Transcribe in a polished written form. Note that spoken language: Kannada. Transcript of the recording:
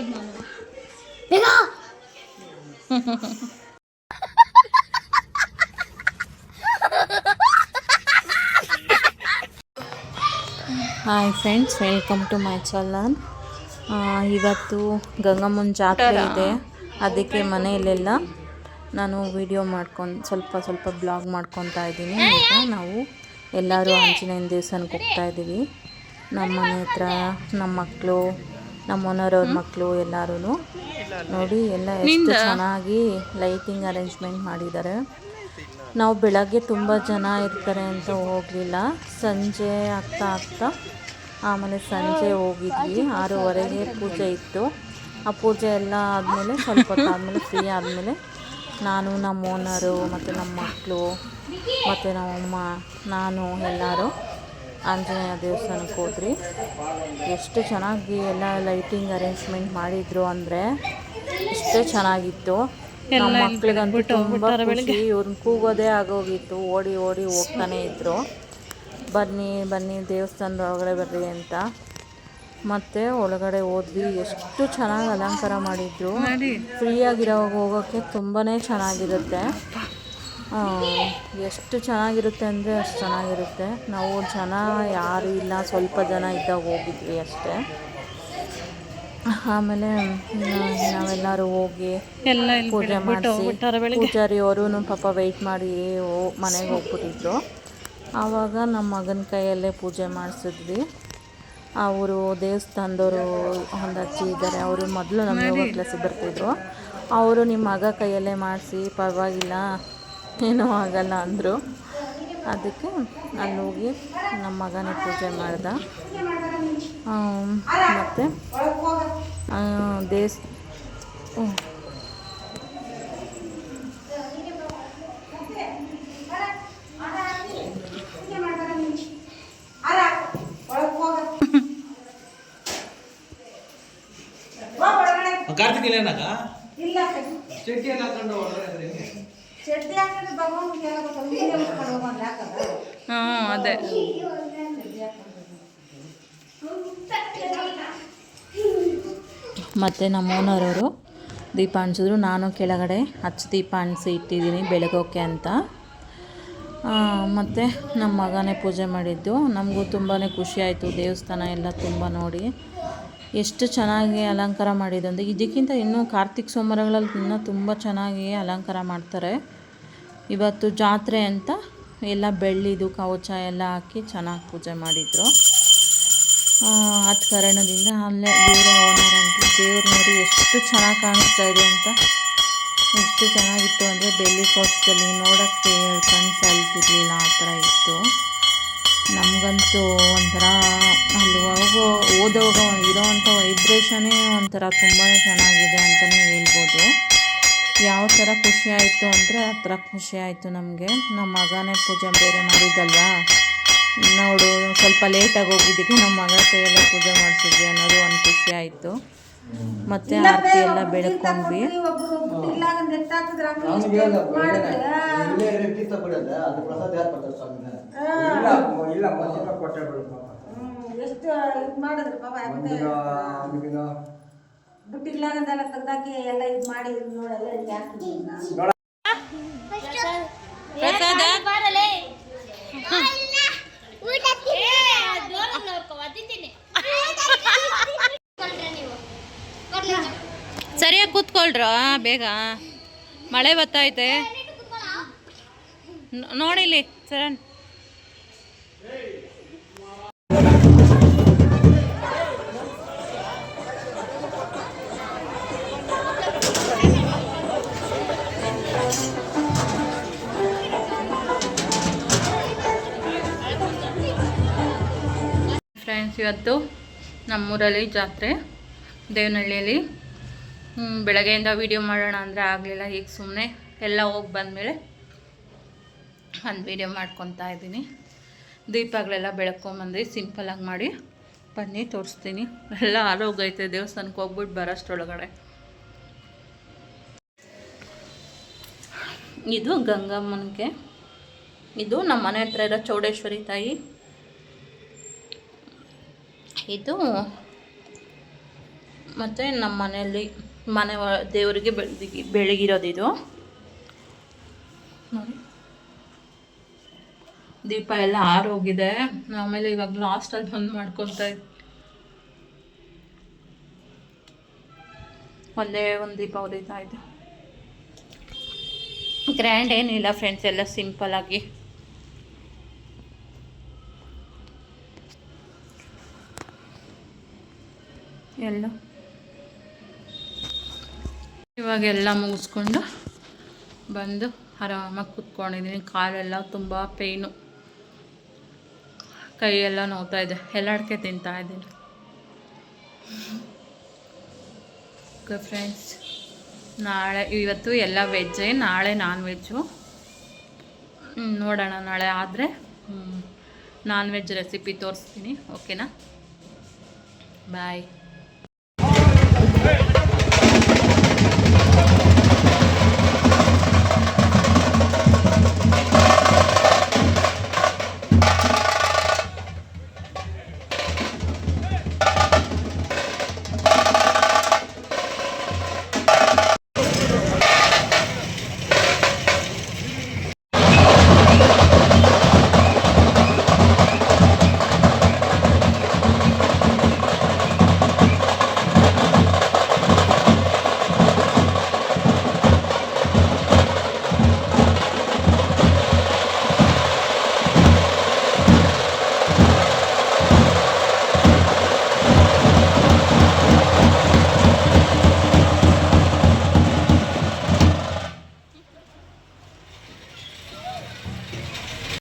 ಹೇಳಿದ್ ನಾನು ಬೇಗ hi friends, welcome to my channel. ಇವತ್ತು ಗಂಗಮ್ಮನ ಜಾತ್ರೆ ಇದೆ, ಅದಕ್ಕೆ ಮನೆಯಲ್ಲೆಲ್ಲ ನಾನು ವಿಡಿಯೋ ಮಾಡ್ಕೊಂಡು ಸ್ವಲ್ಪ ಬ್ಲಾಗ್ ಮಾಡ್ಕೊತಾ ಇದ್ದೀನಿ. ಈಗ ನಾವು ಎಲ್ಲರೂ ಆಂಜನೇಯನ ದೇವಸ್ಥಾನಕ್ಕೆ ಹೋಗ್ತಾ ಇದ್ದೀವಿ. ನಮ್ಮ ಮನೆ ಹತ್ರ ನಮ್ಮ ಮಕ್ಕಳು, ನಮ್ಮ ಓನರವ್ರ ಮಕ್ಕಳು ಎಲ್ಲರೂ ನೋಡಿ ಎಲ್ಲ ಎಷ್ಟು ಚೆನ್ನಾಗಿ ಲೈಟಿಂಗ್ ಅರೇಂಜ್ಮೆಂಟ್ ಮಾಡಿದ್ದಾರೆ. ನಾವು ಬೆಳಗ್ಗೆ ತುಂಬ ಜನ ಇರ್ತಾರೆ ಅಂತ ಹೋಗಲಿಲ್ಲ, ಸಂಜೆ ಆಗ್ತಾ ಆಮೇಲೆ ಸಂಜೆ ಹೋಗಿದ್ವಿ. 6:30ಗೆ ಪೂಜೆ ಇತ್ತು. ಆ ಪೂಜೆ ಎಲ್ಲ ಆದಮೇಲೆ ಸ್ವಲ್ಪ ಹೊತ್ತಾದಮೇಲೆ ಫ್ರೀ ಆದಮೇಲೆ ನಾನು, ನಮ್ಮ ಓನರು ಮತ್ತು ನಮ್ಮ ಮಕ್ಕಳು ಮತ್ತು ನಮ್ಮಮ್ಮ, ನಾನು ಎಲ್ಲರೂ ಆಂಜನೇಯ ದೇವಸ್ಥಾನಕ್ಕೆ ಹೋದ್ರಿ. ಎಷ್ಟು ಚೆನ್ನಾಗಿ ಎಲ್ಲ ಲೈಟಿಂಗ್ ಅರೇಂಜ್ಮೆಂಟ್ ಮಾಡಿದರು ಅಂದರೆ ಇಷ್ಟೇ ಚೆನ್ನಾಗಿತ್ತು. ನಮ್ಮ ಮಕ್ಳಿಗಂತೂ ತುಂಬ ಖುಷಿ, ಇವ್ರನ್ನ ಕೂಗೋದೇ ಆಗೋಗಿತ್ತು. ಓಡಿ ಹೋಗ್ತಾನೆ ಇದ್ದರು, ಬನ್ನಿ ದೇವಸ್ಥಾನದ ಒಳಗಡೆ ಬರ್ರಿ ಅಂತ. ಮತ್ತು ಒಳಗಡೆ ಹೋದ್ವಿ. ಎಷ್ಟು ಚೆನ್ನಾಗಿ ಅಲಂಕಾರ ಮಾಡಿದ್ರು. ಫ್ರೀಯಾಗಿರೋವಾಗ ಹೋಗೋಕ್ಕೆ ತುಂಬಾ ಚೆನ್ನಾಗಿರುತ್ತೆ. ಎಷ್ಟು ಚೆನ್ನಾಗಿರುತ್ತೆ ಅಂದರೆ ಅಷ್ಟು ಚೆನ್ನಾಗಿರುತ್ತೆ. ನಾವು ಜನ ಯಾರೂ ಇಲ್ಲ, ಸ್ವಲ್ಪ ಜನ ಇದ್ದಾಗ ಹೋಗಿದ್ವಿ ಅಷ್ಟೇ. ಆಮೇಲೆ ನಾವೆಲ್ಲರೂ ಹೋಗಿ ಪೂಜೆ ಮಾಡಿಸಿ, ಪೂಜಾರಿ ಅವರು ಪಾಪ ವೆಯ್ಟ್ ಮಾಡಿ ಮನೆಗೆ ಹೋಗ್ಬಿಟ್ಟಿದ್ರು. ಆವಾಗ ನಮ್ಮ ಮಗನ ಕೈಯಲ್ಲೇ ಪೂಜೆ ಮಾಡಿಸಿದ್ವಿ. ಅವರು ದೇವಸ್ಥಾನದವರು ಒಂದು ಅಜ್ಜಿ ಇದ್ದಾರೆ, ಅವರು ಮೊದಲು ನಮ್ಮ ಯೋಗ ಕ್ಲಾಸಿಗೆ ಬರ್ತಿದ್ರು. ಅವರು ನಿಮ್ಮ ಮಗ ಕೈಯಲ್ಲೇ ಮಾಡಿಸಿ, ಪರವಾಗಿಲ್ಲ ಏನೂ ಆಗಲ್ಲ ಅಂದರು. ಅದಕ್ಕೆ ಅಲ್ಲಿ ಹೋಗಿ ನಮ್ಮ ಮಗನೇ ಪೂಜೆ ಮಾಡ್ದ. ಮತ್ತು ಅದೇ ಮತ್ತು ನಮ್ಮ ಓನರವರು ದೀಪ ಅಂಟಿಸಿದ್ರು. ನಾನು ಕೆಳಗಡೆ ದೀಪ ಅಂಟಿಸಿ ಇಟ್ಟಿದ್ದೀನಿ ಬೆಳಗೋಕ್ಕೆ ಅಂತ. ಮತ್ತು ನಮ್ಮ ಮಗನೇ ಪೂಜೆ ಮಾಡಿದ್ದು. ನಮಗೂ ತುಂಬಾ ಖುಷಿ ಆಯಿತು. ದೇವಸ್ಥಾನ ಎಲ್ಲ ತುಂಬ ನೋಡಿ ಎಷ್ಟು ಚೆನ್ನಾಗಿ ಅಲಂಕಾರ ಮಾಡಿದ್ದು ಅಂದರೆ, ಇದಕ್ಕಿಂತ ಇನ್ನೂ ಕಾರ್ತಿಕ್ ಸೋಮವಾರಗಳಲ್ಲಿ ಇನ್ನೂ ತುಂಬ ಚೆನ್ನಾಗಿ ಅಲಂಕಾರ ಮಾಡ್ತಾರೆ. ಇವತ್ತು ಜಾತ್ರೆ ಅಂತ ಎಲ್ಲ ಬೆಳ್ಳಿದು ಕವಚ ಎಲ್ಲ ಹಾಕಿ ಚೆನ್ನಾಗಿ ಪೂಜೆ ಮಾಡಿದರು. ಆದ ಕಾರಣದಿಂದ ಅಲ್ಲೇ ಇವರೇ ಓನರ್ ಅಂತ ದೇವ್ರು ನೋಡಿ ಎಷ್ಟು ಚೆನ್ನಾಗಿ ಕಾಣಿಸ್ತಾ ಇದೆ ಅಂತ. ಎಷ್ಟು ಚೆನ್ನಾಗಿತ್ತು ಅಂದರೆ ಬೆಳ್ಳಿ ಕವಚದಲ್ಲಿ ನೋಡೋಕ್ಕೆ ಕಣ್ಣು ಸಾಲ್ತಿರ್ಲಿಲ್ಲ, ಆ ಥರ ಇತ್ತು. ನಮಗಂತೂ ಒಂಥರ ಅಲ್ಲಿ ಓದೋವಾಗ ಇರೋವಂಥ ವೈಬ್ರೇಷನ್ನೇ ಒಂಥರ ತುಂಬಾ ಚೆನ್ನಾಗಿದೆ ಅಂತಲೇ ಹೇಳ್ಬೋದು. ಯಾವ ಥರ ಖುಷಿ ಆಯಿತು ಅಂದರೆ ಆ ಥರ ಖುಷಿ ಆಯಿತು ನಮಗೆ. ನಮ್ಮ ಮಗನೇ ಪೂಜೆ ಬೇರೆ ಮಾಡಿದ್ದಲ್ವಾ, ನೋಡು ಸ್ವಲ್ಪ ಲೇಟಾಗಿ ಹೋಗಿದ್ದಕ್ಕೆ ನಮ್ಮ ಮಗ ಕೈಯೆಲ್ಲ ಪೂಜೆ ಮಾಡಿಸಿದ್ವಿ ಅನ್ನೋದು ಒಂದು ಖುಷಿ ಆಯಿತು. ಮತ್ತು ಆರತಿ ಎಲ್ಲ ಬೆಳ್ಕೊಂಡ್ವಿ. ಬುಟ್ಟಿಗ್ಲಾಗಂದೆಲ್ಲ ತೆಗ್ದಾಕಿ ಎಲ್ಲ ಇದು ಮಾಡಿ ನೋಡೆಲ್ಲ ಸರಿಯಾಗಿ ಕೂತ್ಕೊಳ್ರ, ಬೇಗ ಮಳೆ ಬರ್ತೈತೆ ನೋಡಿಲಿ ಸರನ್. ಫ್ರೆಂಡ್ಸ್, ಇವತ್ತು ನಮ್ಮೂರಲ್ಲಿ ಜಾತ್ರೆ ದೇವನಹಳ್ಳಿಯಲ್ಲಿ. ಬೆಳಗ್ಗೆಯಿಂದ ವೀಡಿಯೋ ಮಾಡೋಣ ಅಂದರೆ ಆಗಲಿಲ್ಲ. ಈಗ ಸುಮ್ಮನೆ ಎಲ್ಲ ಹೋಗಿ ಬಂದಮೇಲೆ ಒಂದು ವೀಡಿಯೋ ಮಾಡ್ಕೊತಾ ಇದ್ದೀನಿ. ದೀಪಗಳೆಲ್ಲ ಬೆಳಕೊಂಬಂದು ಸಿಂಪಲಾಗಿ ಮಾಡಿ ಬನ್ನಿ ತೋರಿಸ್ತೀನಿ. ಎಲ್ಲ ಆರೋಗ್ಯೈತೆ, ದೇವಸ್ಥಾನಕ್ಕೆ ಹೋಗ್ಬಿಟ್ಟು ಬರೋಷ್ಟರೊಳಗಡೆ. ಇದು ಗಂಗಮ್ಮನಿಗೆ, ಇದು ನಮ್ಮ ಮನೆ ಹತ್ರ ಇರೋ ಚೌಡೇಶ್ವರಿ ತಾಯಿ. ಇದು ಮತ್ತು ನಮ್ಮ ಮನೆಯಲ್ಲಿ ಮನೆ ದೇವರಿಗೆ ಬೆಳಗಿರೋದಿದು ನೋಡಿ. ದೀಪ ಎಲ್ಲ ಆರೋಗಿದೆ. ಆಮೇಲೆ ಇವಾಗ ಲಾಸ್ಟಲ್ಲಿ ಬಂದು ಮಾಡ್ಕೊತಾ ಇದ್ದೆ. ಒಂದೇ ಒಂದು ದೀಪ ಉರಿತಾ ಇದೆ. ಗ್ರ್ಯಾಂಡ್ ಏನಿಲ್ಲ ಫ್ರೆಂಡ್ಸ್, ಎಲ್ಲ ಸಿಂಪಲ್ಲಾಗಿ. ಎಲ್ಲ ಇವಾಗೆಲ್ಲ ಮುಗಿಸ್ಕೊಂಡು ಬಂದು ಆರಾಮಾಗಿ ಕೂತ್ಕೊಂಡಿದ್ದೀನಿ. ಕಾಲೆಲ್ಲ ತುಂಬ ಪೇಯ್ನು, ಕೈಯೆಲ್ಲ ನೋವ್ತಾ ಇದೆ. ಎಲ್ಲ ಅಡಿಕೆ ತಿಂತಾಯಿದ್ದೀನಿ. ಓಕೆ ಫ್ರೆಂಡ್ಸ್, ಇವತ್ತು ಎಲ್ಲ ವೆಜ್ಜೇ, ನಾಳೆ ನಾನ್ ವೆಜ್ಜು. ನೋಡೋಣ, ನಾಳೆ ಆದರೆ ನಾನ್ ವೆಜ್ ರೆಸಿಪಿ ತೋರಿಸ್ತೀನಿ. ಓಕೆನಾ? ಬಾಯ್.